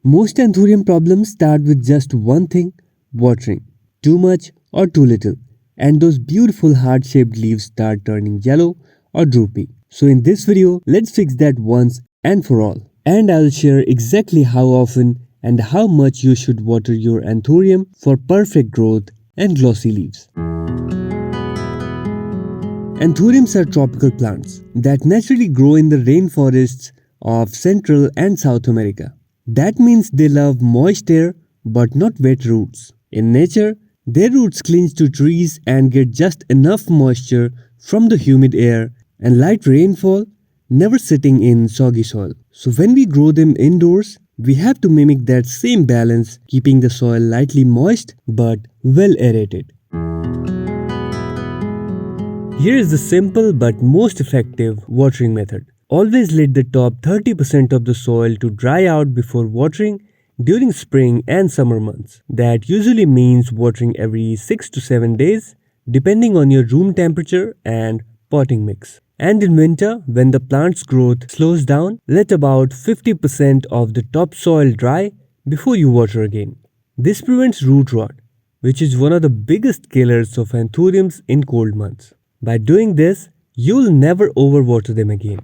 Most Anthurium problems start with just one thing: watering. Too much or too little. And those beautiful heart-shaped leaves start turning yellow or droopy. So in this video, let's fix that once and for all. And I'll share exactly how often and how much you should water your Anthurium for perfect growth and glossy leaves. Anthuriums are tropical plants that naturally grow in the rainforests of Central and South America. That means they love moist air but not wet roots. In nature, their roots cling to trees and get just enough moisture from the humid air and light rainfall, never sitting in soggy soil. So when we grow them indoors, we have to mimic that same balance, keeping the soil lightly moist but well aerated. Here is the simple but most effective watering method. Always let the top 30% of the soil to dry out before watering during spring and summer months. That usually means watering every 6 to 7 days, depending on your room temperature and potting mix. And in winter, when the plant's growth slows down, let about 50% of the topsoil dry before you water again. This prevents root rot, which is one of the biggest killers of Anthuriums in cold months. By doing this, you'll never overwater them again.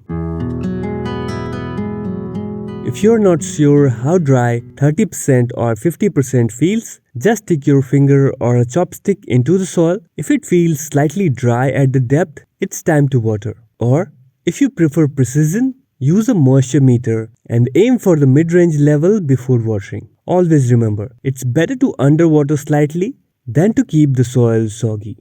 If you're not sure how dry 30% or 50% feels, just stick your finger or a chopstick into the soil. If it feels slightly dry at the depth, it's time to water. Or, if you prefer precision, use a moisture meter and aim for the mid-range level before watering. Always remember, it's better to underwater slightly than to keep the soil soggy.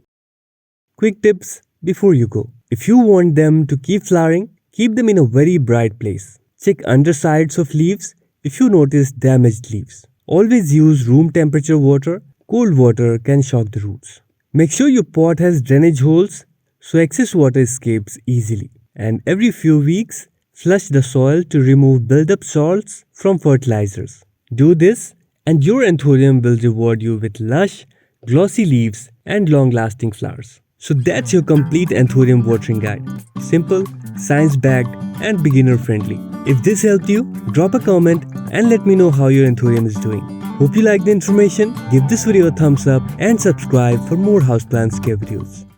Quick tips before you go. If you want them to keep flowering, keep them in a very bright place. Check undersides of leaves if you notice damaged leaves. Always use room temperature water. Cold water can shock the roots. Make sure your pot has drainage holes so excess water escapes easily. And every few weeks, flush the soil to remove build-up salts from fertilizers. Do this and your Anthurium will reward you with lush, glossy leaves and long-lasting flowers. So that's your complete Anthurium watering guide. Simple, science-backed and beginner-friendly. If this helped you, drop a comment and let me know how your Anthurium is doing. Hope you liked the information. Give this video a thumbs up and subscribe for more houseplants care videos.